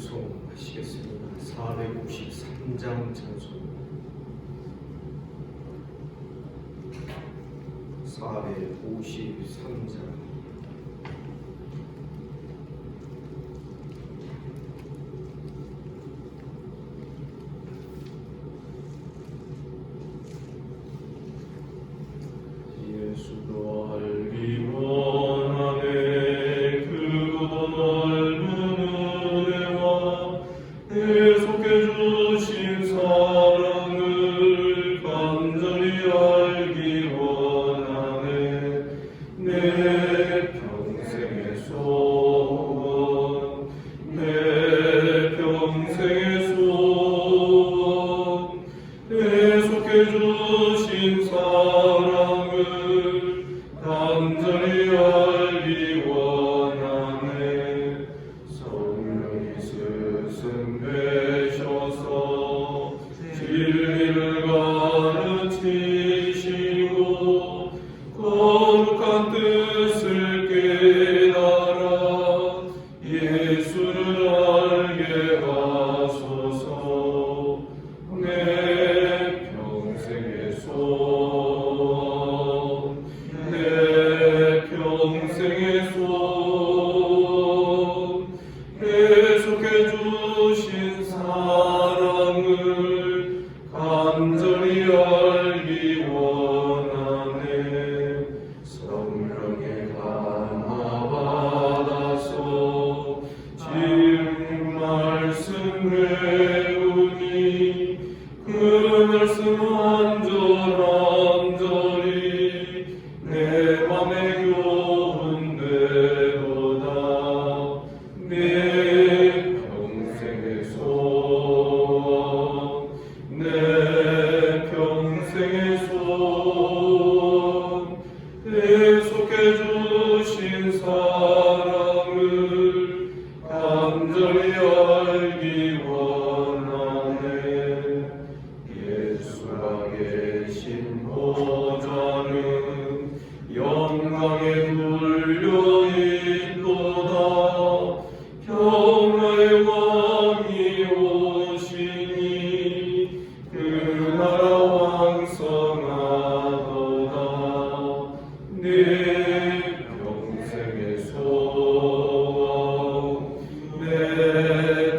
찬송하시겠습니다. 453장 찬송. 453장. 예수도 알기 원하네. 크고 넓은 은혜와 계속해 주신 사랑을 간절히 알기 원하네. 내 평생의 소원, 내 평생의 소원, 계속해 주신 사랑을 간절히 알기 원하네. 성령이 스승되셔서 진리를 가르치시고 거룩한 뜻을 깨달아 예수를 알게 하소서. 내 평생의 소원, 내 평생의 소원, 계속해 주신 사랑을 간절히 알기 원하네. 성령의 감화 받아서 진 말씀 외우니 그 말씀 한절한절이 내 맘에 교훈되도다. 내 평생의 소원, 내 평생의 소원, 계속해 주신 사랑을 간절히 알기 원하네. 예수가 계신 보좌는 영광에 눌려 있도다. 평화의 왕이 오시니 그 나라 왕성하도다. 내 평생의 소원, 내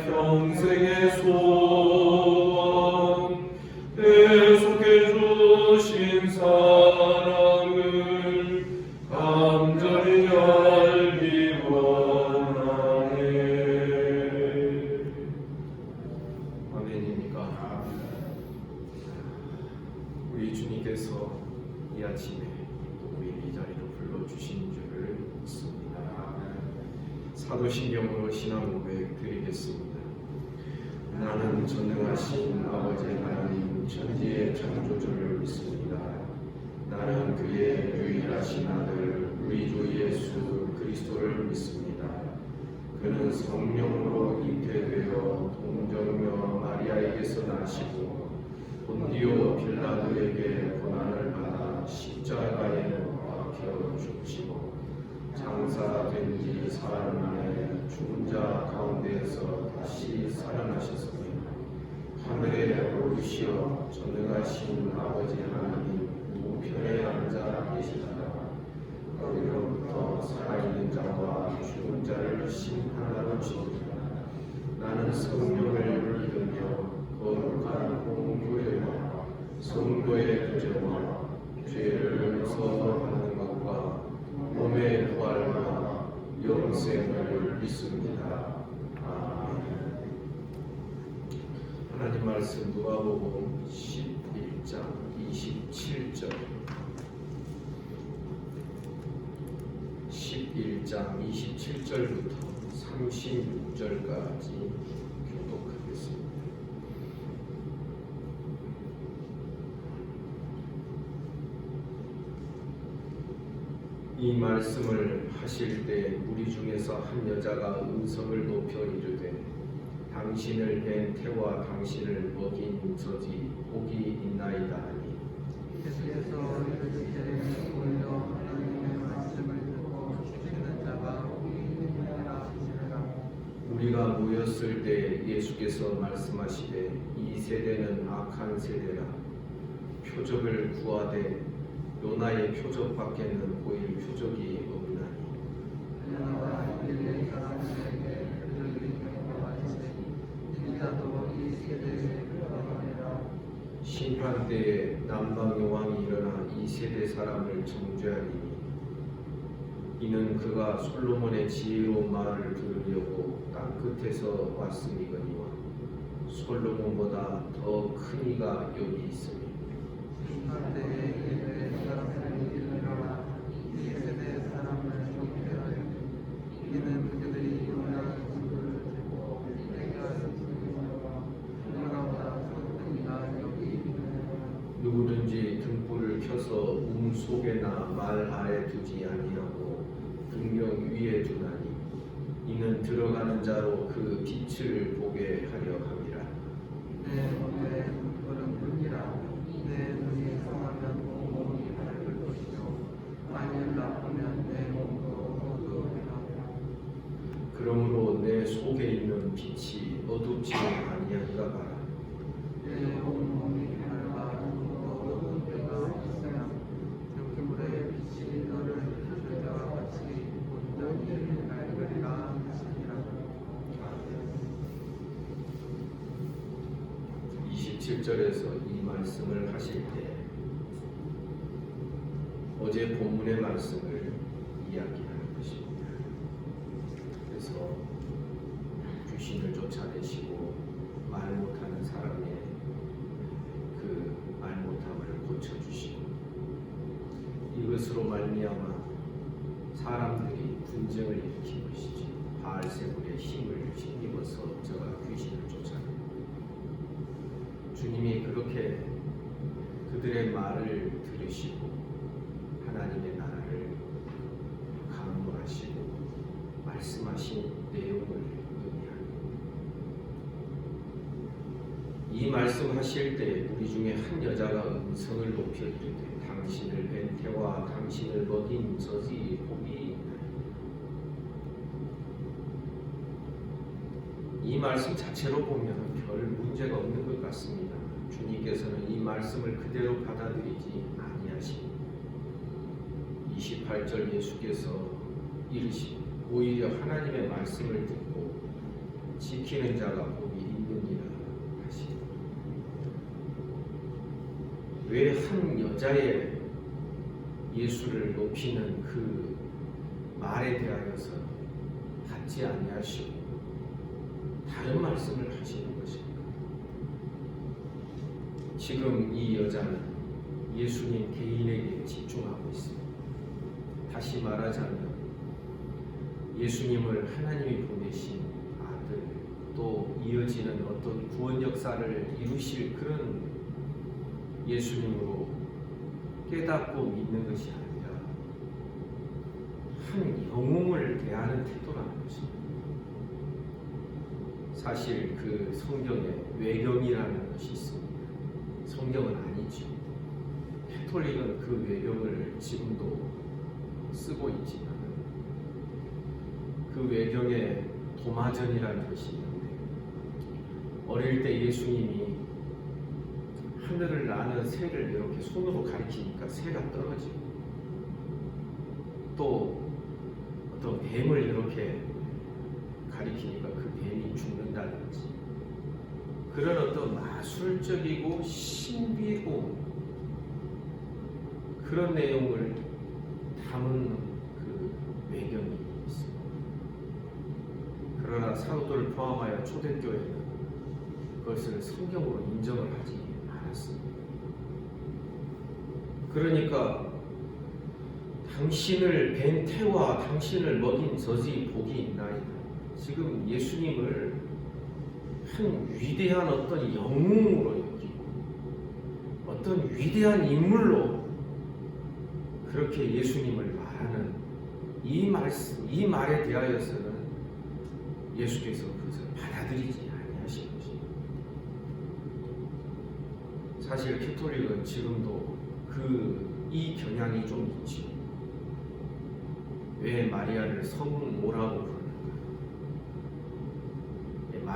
평생의 소원, 계속해 주신 사랑을 간절히 알기 원하네. 아멘입니까? 우리 주님께서 이 아침에 우리 이 자리로 불러주신 줄을 믿습니다. 사도신경으로 신앙 고백 드리겠습니다. 나는 전능하신 아버지 하나님 천지의 창조주를 믿습니다. 나는 그의 유일하신 아들 우리 주 예수 그리스도를 믿습니다. 그는 성령으로 잉태되어 동정녀 마리아에게서 나시고 본디오 빌라도에게 고난을 받아 십자가에 못 박혀 죽으시고 장사된 지 사흘 만에 죽은 자 가운데에서 다시 살아나셨으니 하늘에 오르시어 전능하신 아버지 하나님 우편에 앉아 계시다가 거기로부터 살아있는 자와 죽은 자를 심판하러 오시리라. 나는 성령을 믿으며 거룩한 공교회와 성도의 구제와 죄를 용서하는 것과 몸의 부활과 영생을 믿습니다. 아멘. 하나님 말씀 누가복음 11장 27절 11장 27절부터 36절까지 교독하겠습니다. 이 말씀을 하실 때 무리 중에서 한 여자가 음성을 높여 이르되 당신을 뵌 태와 당신을 먹인 저지 복이 있나이다 하니 예수께서 이를 듣게 보이어 하나님의 말씀을 듣고 듣는 자가 복이 있느니라 하시니라. 우리가 모였을 때 예수께서 말씀하시되 이 세대는 악한 세대라 표적을 구하되 요나의 표적밖에는 보일 표적이 없나니 내가 이스라엘 사람들에게 그들이 경고하시되 인자도 이 세대에 들어가니라. 심판 때에 남방 여왕이 일어나 이 세대 사람을 정죄하리니 이는 그가 솔로몬의 지혜로운 말을 들으려고 땅 끝에서 왔음이거니와 솔로몬보다 더 큰 이가 여기 있으니 심판 때에 이스라엘 사람들이 일어나 이 세대 사람을 정죄하리니 이는 그들이 요나의 증거를 듣고 회개하였으므로 요나보다 더 큰 이가 여기 있느니라. 누구든지 등불을 켜서 속에나 말 아래 두지 아니하고 등경 위에 두나니 이는 들어가는 자로 그 빛을 보게 하려 함이라. 내 눈에 눈물은 눈이라. 내 눈이 성하면 온 몸이 밝을 것이요 만일 나쁘면 내 몸도 어두우리라. 그러므로 내 속에 있는 빛이 어둡지 아니한가 봐라. 내 온몸이 밝아 눈도 어두운 때가 있으면 등불의 빛이 너를 비출 때와 같이 온전히 밝으리라 하시니라. 27절에서 이 말씀을 하실 때 어제 본문의 말씀을 이야기하는 것입니다. 그래서 귀신을 쫓아내시고 말 못하는 사람의 그 말 못함을 고쳐주시고 이것으로 말미암아 사람들이 분쟁을 일으킨 것이지 바알세불의 힘을 힘입어서 저가 귀신을 쫓아내고 주님이 그렇게 그들의 말을 들으시고 하나님의 나라를 강구하시고 말씀하신 내용을 의미합니다. 이 말씀하실 때 우리 중에 한 여자가 음성을 높여 이르되 당신을 뵌 태와 당신을 먹인 젖이 복이 있나니. 이 말씀 자체로 보면 별 문제가 없는 것 같습니다. 주님께서는 이 말씀을 그대로 받아들이지 아니하시니 28절 예수께서 이르시니 오히려 하나님의 말씀을 듣고 지키는 자가 복이 있느니라 하시니 왜 한 여자의 예수를 높이는 그 말에 대하여서 받지 아니하시고 다른 말씀을 하시는 것입니다. 지금 이 여자는 예수님 개인에게 집중하고 있습니다. 다시 말하자면 예수님을 하나님이 보내신 아들 또 이어지는 어떤 구원 역사를 이루실 그런 예수님으로 깨닫고 믿는 것이 아니라 한 영웅을 대하는 태도라는 것입니다. 사실 그 성경에 외경이라는 것이 있습니다. 성경은 아니죠. 캐톨릭은 그 외경을 지금도 쓰고 있지만 그 외경에 도마전이라는 것이 있는데 어릴 때 예수님이 하늘을 나는 새를 이렇게 손으로 가리키니까 새가 떨어지고 또 어떤 뱀을 이렇게 가리키니까 그 뱀이 죽는다든지 그런 어떤 마술적이고 신비로운 그런 내용을 담은 그 외경이 있습니다. 그러나 사도들을 포함하여 초대교회는 그것을 성경으로 인정을 하지 않았습니다. 그러니까 당신을 뵌 태와 당신을 먹인 젖이 복이 있나이다. 지금 예수님을 한 위대한 어떤 영웅으로 여기고 어떤 위대한 인물로 그렇게 예수님을 말하는 이 말씀, 이 말에 대하여서는 예수께서 그것을 받아들이지 아니하신 것입니다. 사실 캐톨릭은 지금도 이 경향이 좀 있지. 왜 마리아를 성모라고 부르는가?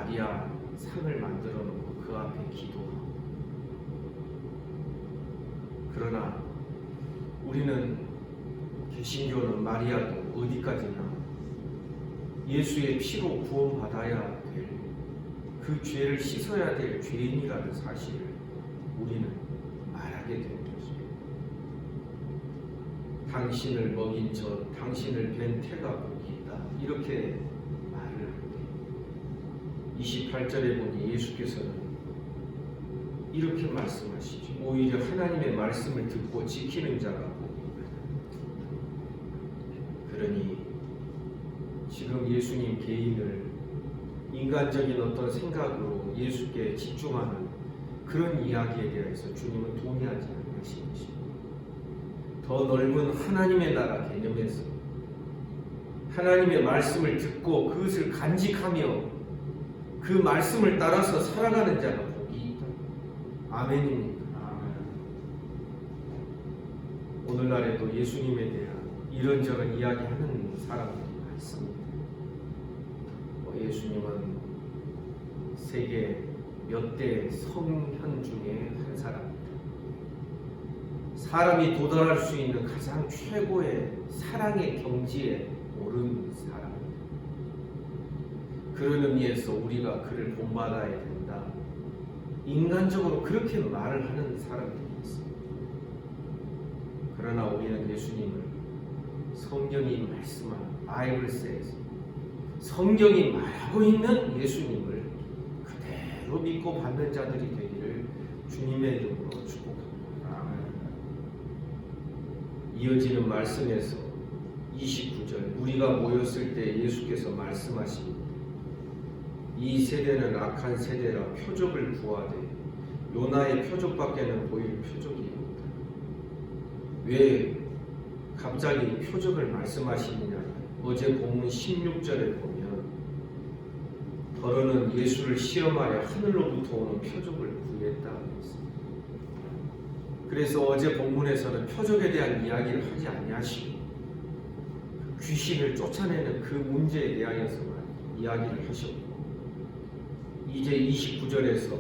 마리아 상을 만들어 놓고 그 앞에 기도하고. 그러나 우리는 개신교는 마리아도 어디까지나 예수의 피로 구원받아야 될, 그 죄를 씻어야 될 죄인이라는 사실을 우리는 말하게 되는 것입니다. 당신을 먹인 저 당신을 뵌 태가 복이 있다, 이렇게 말을 하는데 28절에 보니 예수께서는 이렇게 말씀하시죠. 오히려 하나님의 말씀을 듣고 지키는 자가 복이 있다. 그러니 지금 예수님 개인을 인간적인 어떤 생각으로 예수께 집중하는 그런 이야기에 대해서 주님은 동의하지 않으신 것입니다. 더 넓은 하나님의 나라 개념에서 하나님의 말씀을 듣고 그것을 간직하며 그 말씀을 따라서 살아가는 자가 복이 있다. 아멘입니까? 오늘날에도 예수님에 대한 이런저런 이야기하는 사람들이 많습니다. 예수님은 세계 몇 대 성현 중에 한 사람입니다. 사람이 도달할 수 있는 가장 최고의 사랑의 경지에 오른 사람입니다. 그런 의미에서 우리가 그를 본받아야 된다, 인간적으로 그렇게 말을 하는 사람들이 있습니다. 그러나 우리는 예수님을 성경이 말씀하는 바이블 세이즈, 성경이 말하고 있는 예수님을 그대로 믿고 받는 자들이 되기를 주님의 이름으로 축복합니다. 이어지는 말씀에서 29절, 우리가 모였을 때 예수께서 말씀하십니다. 이 세대는 악한 세대라 표적을 구하되 요나의 표적밖에는 보일 표적이 없다. 왜 갑자기 표적을 말씀하시느냐? 어제 본문 16절에 보면 더러는 예수를 시험하여 하늘로부터 오는 표적을 구했다고 했습니다. 그래서 어제 본문에서는 표적에 대한 이야기를 하지 아니하시고 귀신을 쫓아내는 그 문제에 대하여서만 이야기를 하셨고, 이제 29절에서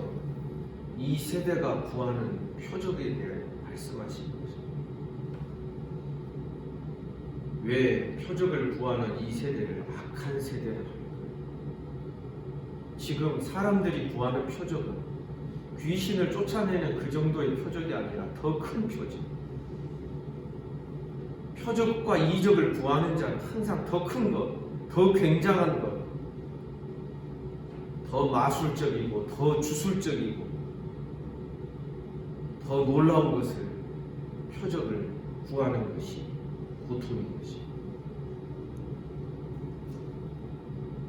이 세대가 구하는 표적에 대해 말씀하신 것입니다. 왜 표적을 구하는 이 세대를 악한 세대라 합니까? 지금 사람들이 구하는 표적은 귀신을 쫓아내는 그 정도의 표적이 아니라 더 큰 표적. 표적과 이적을 구하는 자는 항상 더 큰 것, 더 굉장한 것, 더 마술적이고 더 주술적이고 더 놀라운 것을, 표적을 구하는 것이 고통인 것입니다.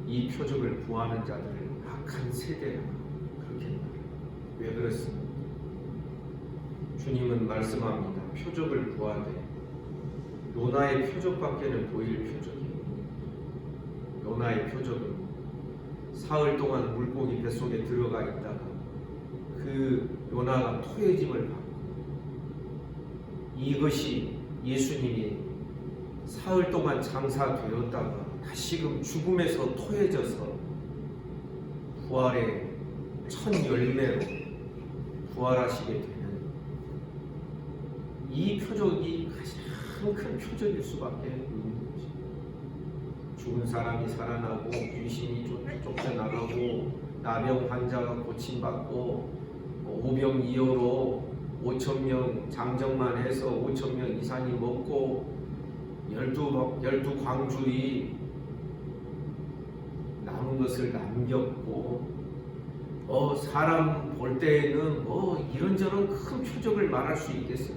이 표적을 구하는 자들을 악한 세대라 그렇게 말합니다. 왜 그렇습니까? 주님은 말씀합니다. 표적을 구하되 요나의 표적밖에는 보일 표적이 없는, 요나의 표적은 사흘 동안 물고기 뱃속에 들어가 있다가 그 요나가 토해짐을 받고, 이것이 예수님이 사흘 동안 장사되었다가 다시금 죽음에서 토해져서 부활의 첫 열매로 부활하시게 되는 이 표적이 가장 큰 표적일 수밖에 없는 것입니다. 죽은 사람이 살아나고 귀신이 쫓겨나가고 나병 환자가 고침받고 오병이어로 5,000명 장정만 해서 5,000명 이상이 먹고 12광주이 남은 것을 남겼고, 사람 볼 때에는 이런저런 큰 표적을 말할 수 있겠어요.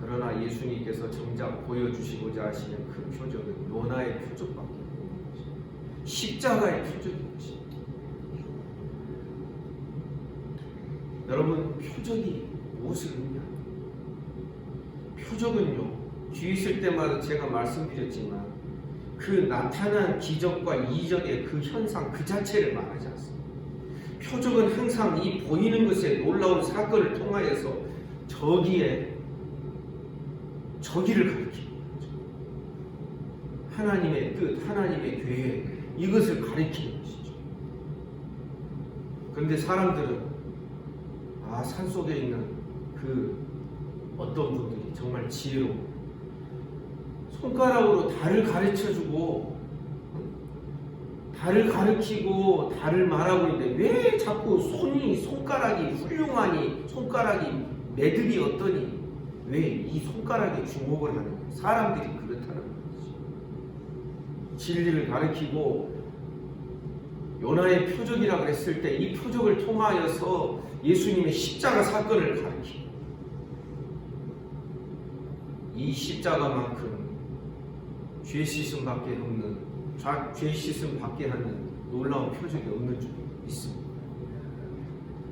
그러나 예수님께서 정작 보여주시고자 하시는 큰 표적은 요나의 표적밖에 없는 것입니다. 십자가의 표적인 것입니다. 여러분, 표적이 무엇을 의미합니까? 표적은요, 뒤에 있을 때마다 제가 말씀드렸지만 그 나타난 기적과 이적의 그 현상 그 자체를 말하지 않습니다. 표적은 항상 이 보이는 것에 놀라운 사건을 통하여서 저기를 가리키는 거죠. 하나님의 뜻, 하나님의 계획, 이것을 가리키는 것이죠. 그런데 사람들은 산속에 있는 그 어떤 분들이 정말 지혜로 손가락으로 달을 가르쳐주고 달을 가르치고 달을 말하고 있는데 왜 자꾸 손가락이 훌륭하니 손가락이 매듭이 어떠니 왜 이 손가락에 주목을 하는 거예요? 사람들이 그렇다는 거지. 진리를 가르치고 요나의 표적이라고 했을 때 이 표적을 통하여서 예수님의 십자가 사건을 가르치고 이 십자가만큼 죄 씻음 밖에 없는 죄 씻음 받게 하는 놀라운 표적이 없는 줄 믿습니다.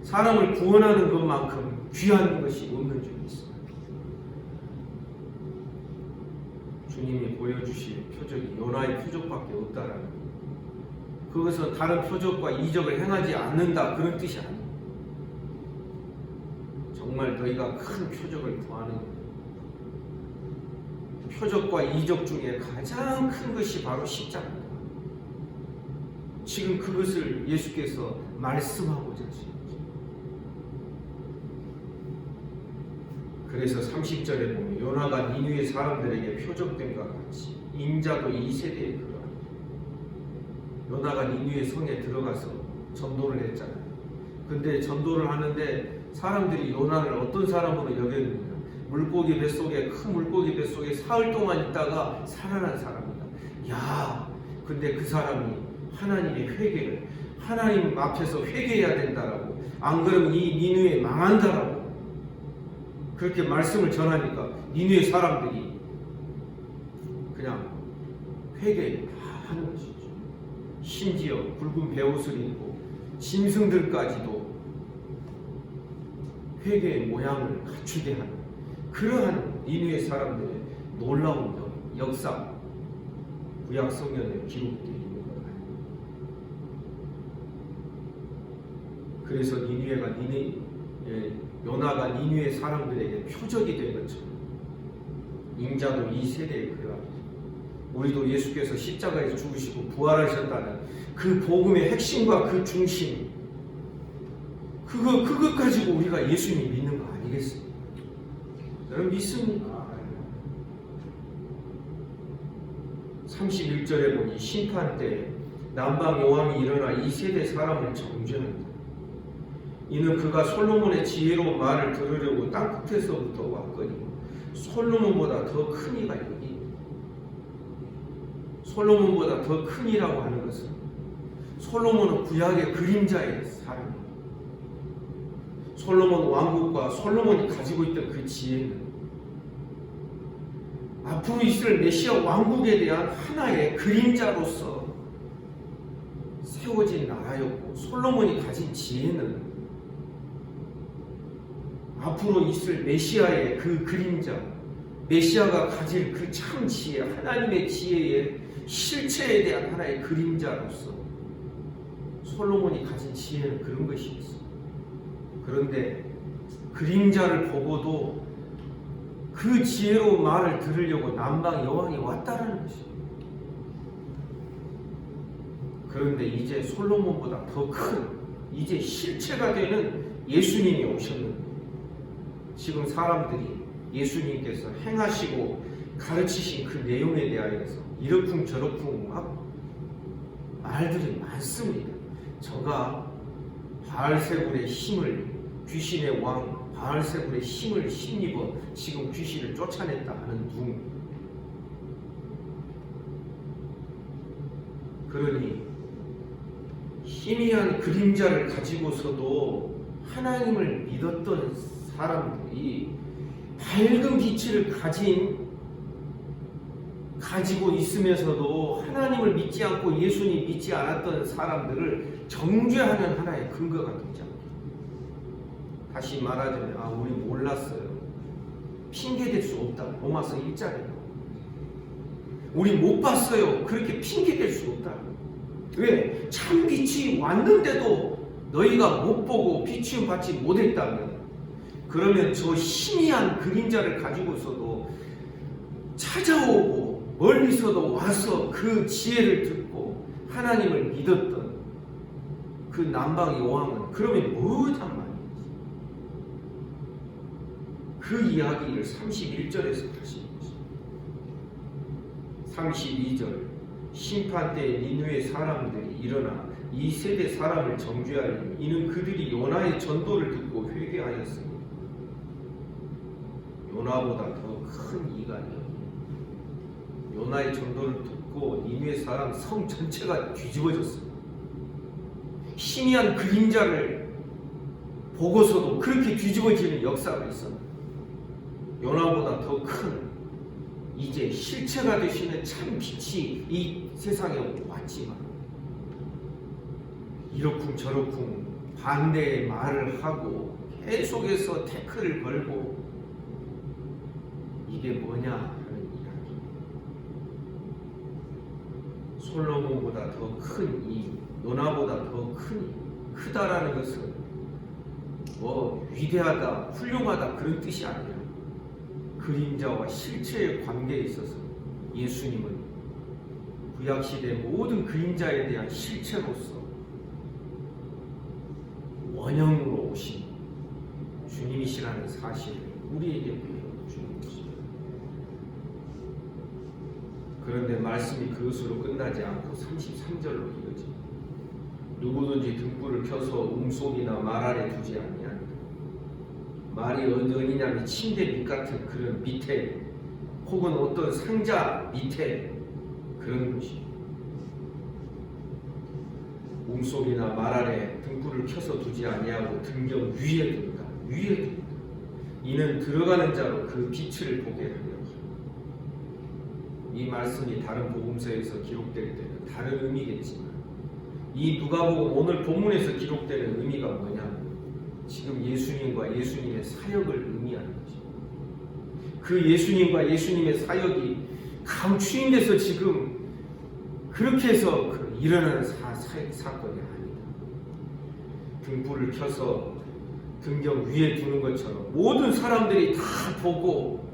사람을 구원하는 것만큼 귀한 것이 없는 줄 믿습니다. 주님이 보여주실 표적이 요나의 표적밖에 없다라는 것. 그것은 다른 표적과 이적을 행하지 않는다 그런 뜻이 아닙니다. 정말 너희가 큰 표적을 구하는 표적과 이적 중에 가장 큰 것이 바로 십자가입니다. 지금 그것을 예수께서 말씀하고자 하십니다. 그래서 30절에 보면 요나가 니느웨 사람들에게 표적된과 같이 인자도 이 세대에 그러하니. 요나가 니느웨 성에 들어가서 전도를 했잖아요. 근데 전도를 하는데 사람들이 요나를 어떤 사람으로 여겼느냐. 물고기 뱃속에 큰 물고기 뱃속에 사흘 동안 있다가 살아난 사람이다. 근데 그 사람이 하나님의 회개를 하나님 앞에서 회개해야 된다라고 안 그러면 이 니느웨 망한다라고 그렇게 말씀을 전하니까 니느웨 사람들이 그냥 회개하는 것이죠. 심지어 붉은 베옷을 입고 짐승들까지도 회개의 모양을 갖추게 하는 그러한 니느웨 사람들의 놀라운 역사 구약 성경에 기록되어 있는 것 같아요. 그래서 요나가 니느웨 사람들에게 표적이 된 것처럼 인자도 이 세대에 그러합니다. 우리도 예수께서 십자가에서 죽으시고 부활하셨다는 그 복음의 핵심과 그 중심 그것 가지고 우리가 예수님 믿는 거 아니겠습니까? 여러분 믿습니까? 31절에 보니 심판 때 남방 여왕이 일어나 이 세대 사람을 정죄한다. 이는 그가 솔로몬의 지혜로운 말을 들으려고 땅 끝에서부터 왔거니 솔로몬보다 더 큰 이가 여기 솔로몬보다 더 큰 이라고 하는 것은 솔로몬은 구약의 그림자의 사람입니다. 솔로몬 왕국과 솔로몬이 가지고 있던 그 지혜는 앞으로 있을 메시아 왕국에 대한 하나의 그림자로서 세워진 나라였고 솔로몬이 가진 지혜는 앞으로 있을 메시아의 그 그림자 메시아가 가질 그 참 지혜 하나님의 지혜의 실체에 대한 하나의 그림자로서 솔로몬이 가진 지혜는 그런 것이 있어요. 그런데 그림자를 보고도 그 지혜로운 말을 들으려고 남방 여왕이 왔다라는 것입니다. 그런데 이제 솔로몬보다 더 큰 이제 실체가 되는 예수님이 오셨는데 지금 사람들이 예수님께서 행하시고 가르치신 그 내용에 대하여서 이러쿵저러쿵 막 말들이 많습니다. 저가 바알세불의 힘을 귀신의 왕 바알세불의 힘을 힘입어 지금 귀신을 쫓아냈다 하는 둥. 그러니 희미한 그림자를 가지고서도 하나님을 믿었던 사람들이 밝은 빛을 가지고 있으면서도 하나님을 믿지 않고 예수님 믿지 않았던 사람들을 정죄하는 하나의 근거가 되지 않습니다. 다시 말하자면 우리 몰랐어요. 핑계댈 수 없다. 로마서 1장에 우리 못 봤어요. 그렇게 핑계댈 수 없다. 왜? 참 빛이 왔는데도 너희가 못 보고 비추임 받지 못했다면 그러면 저 희미한 그림자를 가지고서도 찾아오고 멀리서도 와서 그 지혜를 듣고 하나님을 믿었던 그 그 남방의 왕은 그러면 뭐란 말이지? 그 이야기를 31절에서 다시 보시죠. 32절 심판 때 니느웨 사람들이 일어나 이 세대 사람을 정죄하리니 이는 그들이 요나의 전도를 듣고 회개하였으니 요나보다 더 큰 이간이요. 요나의 전도를 듣고 니느웨 사람 성 전체가 뒤집어졌어요. 희미한 그림자를 보고서도 그렇게 뒤집어지는 역사가 있었는데 요나보다 더 큰 이제 실체가 되시는 참 빛이 이 세상에 왔지만 이러쿵 저러쿵 반대의 말을 하고 계속해서 태클을 걸고 이게 뭐냐 하는 이야기. 솔로몬보다 더 큰 이 요나보다 더 크다라는 것은 뭐 위대하다, 훌륭하다 그런 뜻이 아니라 그림자와 실체의 관계에 있어서 예수님은 구약시대 모든 그림자에 대한 실체로서 원형으로 오신 주님이시라는 사실을 우리에게 보여주는 것입니다. 그런데 말씀이 그것으로 끝나지 않고 33절로 이어집니다. 누구든지 등불을 켜서 움속이나 말 아래 두지 아니하니라. 말이 어디냐면 침대 밑 같은 그런 밑에 혹은 어떤 상자 밑에 그런 곳이 움속이나 말 아래 등불을 켜서 두지 아니하고 등경 위에 둔다. 위에 둔다. 이는 들어가는 자로 그 빛을 보게 하려. 이 말씀이 다른 복음서에서 기록될 때는 다른 의미겠지만 이 누가복음 오늘 본문에서 기록되는 의미가 뭐냐면 지금 예수님과 예수님의 사역을 의미하는 것입니다. 그 예수님과 예수님의 사역이 감추인돼서 지금 그렇게 해서 일어나는 사건이 아니다. 등불을 켜서 등경 위에 두는 것처럼 모든 사람들이 다 보고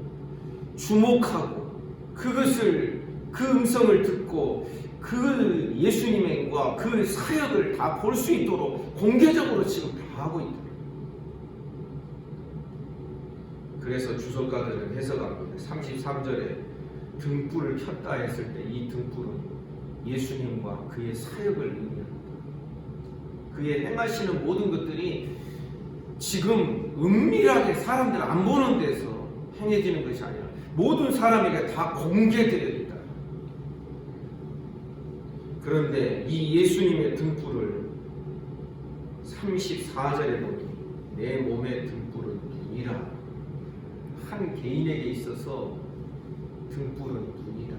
주목하고 그것을 그 음성을 듣고 그 예수님과 그 사역을 다 볼 수 있도록 공개적으로 지금 다 하고 있다. 그래서 주석가들은 해석합니다. 33절에 등불을 켰다 했을 때 이 등불은 예수님과 그의 사역을 의미합니다. 그의 행하시는 모든 것들이 지금 은밀하게 사람들 안 보는 데서 행해지는 것이 아니라 모든 사람에게 다 공개되어 있다. 그런데 이 예수님의 등불을 34절에 보니 내 몸의 등불은 눈이라. 한 개인에게 있어서 등불은 눈이다.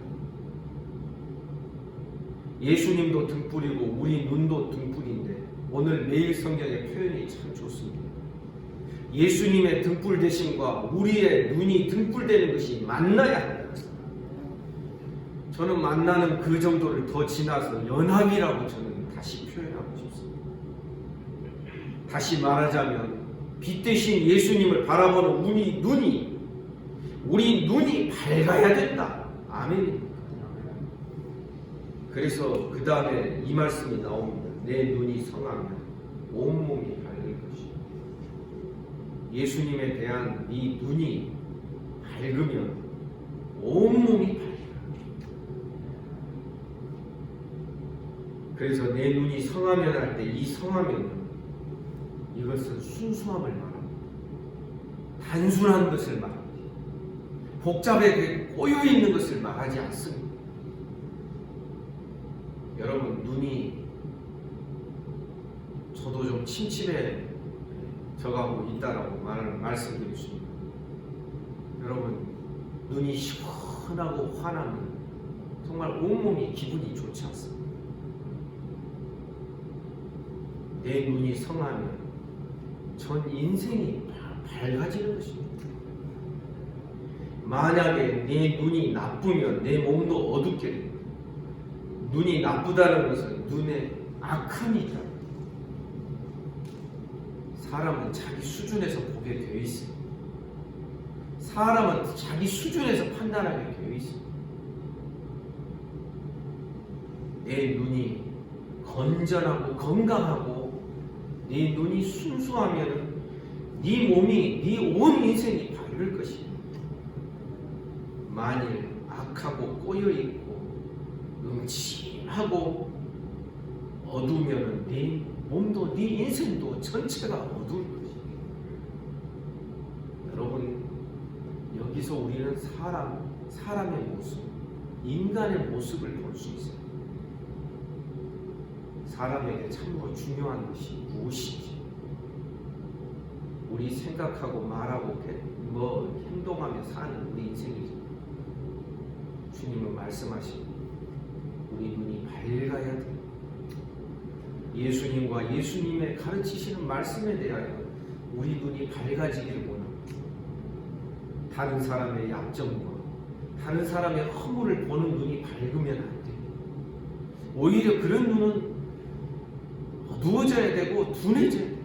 예수님도 등불이고 우리 눈도 등불인데 오늘 매일 성경의 표현이 참 좋습니다. 예수님의 등불 되심과 우리의 눈이 등불되는 것이 만나야 한다. 저는 만나는 그 정도를 더 지나서 연합이라고 저는 다시 표현하고 싶습니다. 다시 말하자면 빛 대신 예수님을 바라보는 우리 눈이 밝아야 된다. 아멘입니다. 그래서 그 다음에 이 말씀이 나옵니다. 내 눈이 성하면 온몸이 밝을 것이다. 예수님에 대한 이 눈이 밝으면 온몸이 밝다. 그래서 내 눈이 성하면 할 때 이 성하면 이것은 순수함을 말합니다. 단순한 것을 말합니다. 복잡하게 꼬여있는 것을 말하지 않습니다. 여러분 눈이 저도 좀 침침해져가고 있다라고 말씀드리십니다. 여러분 눈이 시원하고 환하면 정말 온몸이 기분이 좋지 않습니다. 내 눈이 성하면 전 인생이 밝아지는 것입니다. 만약에 내 눈이 나쁘면 내 몸도 어둡게 됩니다. 눈이 나쁘다는 것은 눈에 악함이 있다. 사람은 자기 수준에서 보게 되어 있습니다. 사람은 자기 수준에서 판단하게 되어 있습니다. 내 눈이 건전하고 건강하고 네 눈이 순수하면 네 몸이, 네 온 인생이 밝을 것이다. 만일 악하고 꼬여있고 음침하고 어두우면 네 몸도 네 인생도 전체가 어두울 것이다. 여러분, 여기서 우리는 사람의 모습, 인간의 모습을 볼 수 있어요. 사람에게 참으로 중요한 것이 무엇인지, 우리 생각하고 말하고 행동하며 사는 우리 인생이죠. 주님은 말씀하신 우리 눈이 밝아야 돼요. 예수님과 예수님의 가르치시는 말씀에 대하여 우리 눈이 밝아지기를 원합니다. 다른 사람의 약점과 다른 사람의 허물을 보는 눈이 밝으면 안 돼요. 오히려 그런 눈은 어두워져야 되고 둔해져야 돼요.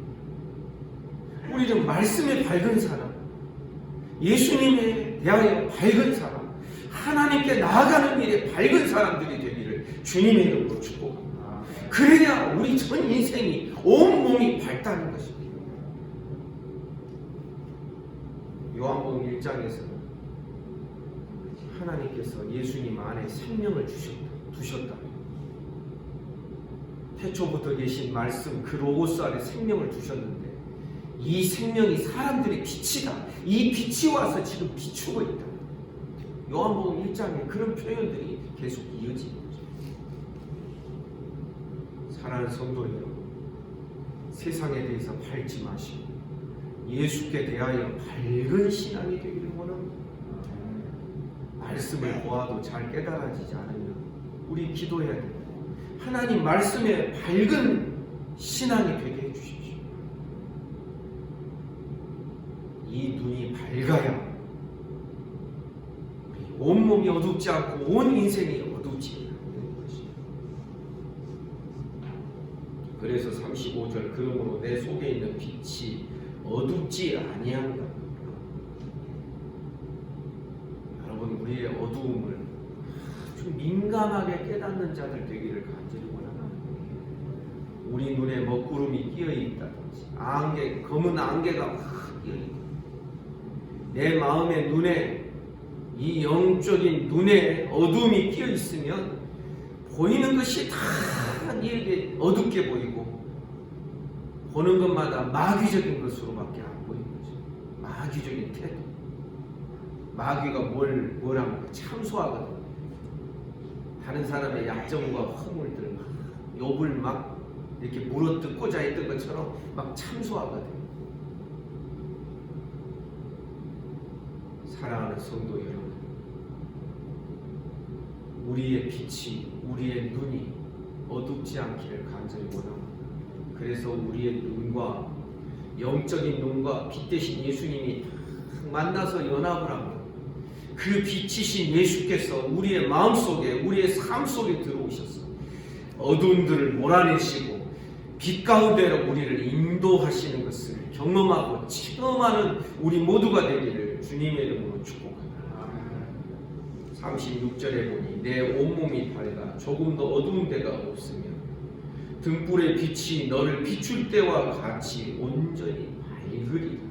우리는 말씀에 밝은 사람, 예수님에 대하여 밝은 사람, 하나님께 나아가는 일에 밝은 사람들이 되기를 주님의 이름으로 축복합니다. 그래야 우리 전 인생이 온몸이 밝다는 것입니다. 요한복음 1장에서는 하나님께서 예수님 안에 생명을 두셨다. 태초부터 계신 말씀, 그 로고스 안에 생명을 두셨는데 이 생명이 사람들의 빛이다. 이 빛이 와서 지금 비추고 있다. 요한복음 1장에 그런 표현들이 계속 이어지는 거죠. 사랑하는 성도 여러분, 세상에 대해서 밝지 마시고 예수께 대하여 밝은 신앙이 되기를 원합니다. 말씀을 보아도 잘 깨달아지지 않으면 우리 기도해야 됩니다. 하나님 말씀에 밝은 신앙이 되게 해주십시오. 이 눈이 밝아야 우리 온몸이 어둡지 않고 온 인생이 어둡지 않는 것입니다. 그래서 35절, 그러므로 내 속에 있는 빛이 어둡지 아니한가. 여러분, 우리의 어두움을 아주 민감하게 깨닫는 자들 되기를 간절히 원합니다. 우리 눈에 먹구름이 끼어 있다든지 검은 안개가 확 끼어 있다. 내 마음의 눈에, 이 영적인 눈에 어둠이 끼어 있으면 보이는 것이 다 이렇게 어둡게 보이고 보는 것마다 마귀적인 것으로밖에 안 보이는 거죠. 마귀적인 태도. 마귀가 뭐라고 참소하거든요. 다른 사람의 약점과 허물들을 욥을 막 이렇게 물어뜯고자 했던 것처럼 막 참소하거든요. 사랑하는 성도 여러분, 우리의 빛이, 우리의 눈이 어둡지 않기를 간절히 원합니다. 그래서 우리의 눈과, 영적인 눈과 빛 대신 예수님이 만나서 연합을 하고 그 빛이신 예수께서 우리의 마음속에, 우리의 삶 속에 들어오셔서 어두움들을 몰아내시고 빛 가운데로 우리를 인도하시는 것을 경험하고 체험하는 우리 모두가 되기를 주님의 이름으로 축복합니다. 36절에 보니 내 온몸이 밝아 조금 더 어두운 데가 없으며 등불의 빛이 너를 비출 때와 같이 온전히 밝으리라.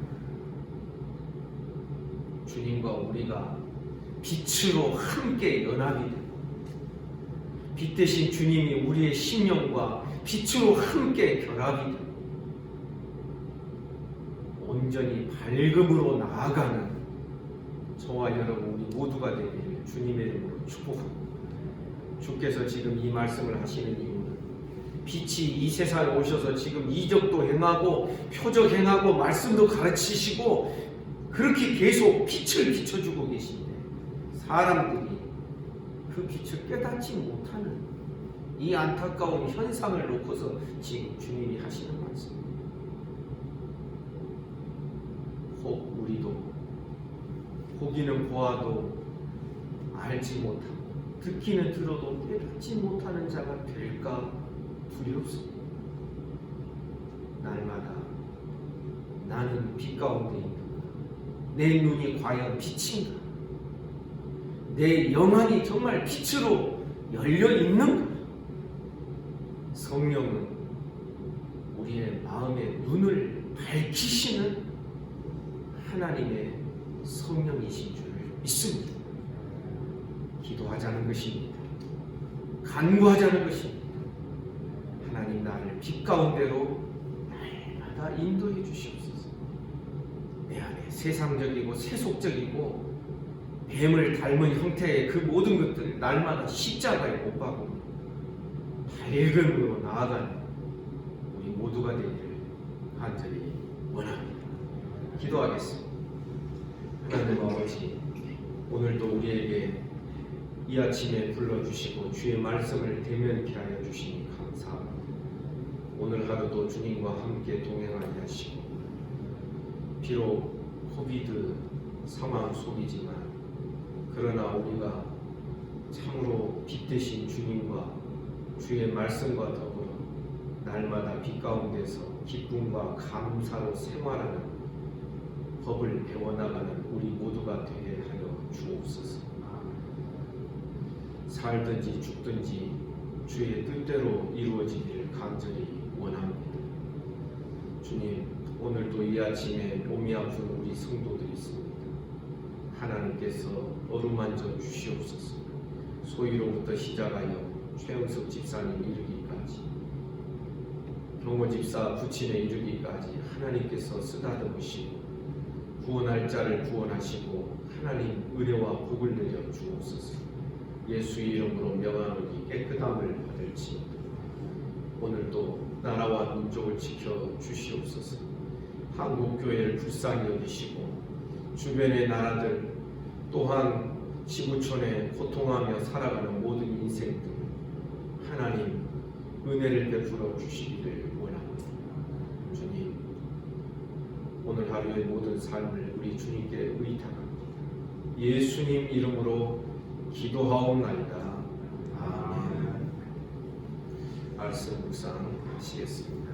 주님과 우리가 빛으로 함께 연합이 되고 빛 대신 주님이 우리의 심령과 빛으로 함께 결합이 되고 온전히 밝음으로 나아가는 저와 여러분 우리 모두가 되기를 주님의 이름으로 축복합니다. 주께서 지금 이 말씀을 하시는 이유는 빛이 이 세상에 오셔서 지금 이적도 행하고 표적 행하고 말씀도 가르치시고 그렇게 계속 빛을 비춰주고 계신데 사람들이 그 빛을 깨닫지 못하는 이 안타까운 현상을 놓고서 지금 주님이 하시는 말씀입니다. 혹 우리도 보기는 보아도 알지 못하고 듣기는 들어도 깨닫지 못하는 자가 될까 두렵습니다. 날마다 나는 빛 가운데 있는가? 내 눈이 과연 빛인가? 내 영안이 정말 빛으로 열려 있는가? 성령은 우리의 마음의 눈을 밝히시는 하나님의 성령이신 줄을 믿습니다. 기도하자는 것입니다. 간구하자는 것입니다. 하나님 나를 빛 가운데로 날마다 인도해 주시옵소서. 내 안에 세상적이고 세속적이고 뱀을 닮은 형태의 그 모든 것들을 날마다 십자가에 못 박고 밝음으로 나아가는 우리 모두가 되기를 간절히 원합니다. 기도하겠습니다. 하나님 아버지, 오늘도 우리에게 이 아침에 불러주시고 주의 말씀을 대면케 하여 주시니 감사합니다. 오늘 하루도 주님과 함께 동행하게 하시고, 비록 코비드 상황 속이지만 그러나 우리가 참으로 빛 되신 주님과 주의 말씀과 더불어 날마다 빛 가운데서 기쁨과 감사로 생활하는 법을 배워나가는 우리 모두가 되게 하여 주옵소서. 살든지 죽든지 주의 뜻대로 이루어지기를 간절히 원합니다. 주님, 오늘도 이 아침에 몸이 아픈 우리 성도들이 있습니다. 하나님께서 어루만져 주시옵소서. 소위로부터 시작하여 최영석 집사님 이르기까지, 경호 집사 부친에 이르기까지 하나님께서 쓰다듬으시고 구원할 자를 구원하시고 하나님 은혜와 복을 내려 주옵소서. 예수의 이름으로 명하노니 깨끗함을 받을지어다. 오늘도 나라와 민족을 지켜 주시옵소서. 한국교회를 불쌍히 여기시고 주변의 나라들 또한 지구촌에 고통하며 살아가는 모든 인생들 하나님 은혜를 베풀어 주시기를 원합니다. 주님, 오늘 하루의 모든 삶을 우리 주님께 의탁합니다. 예수님 이름으로 기도하옵나이다. 아멘. 말씀 묵상하시겠습니다.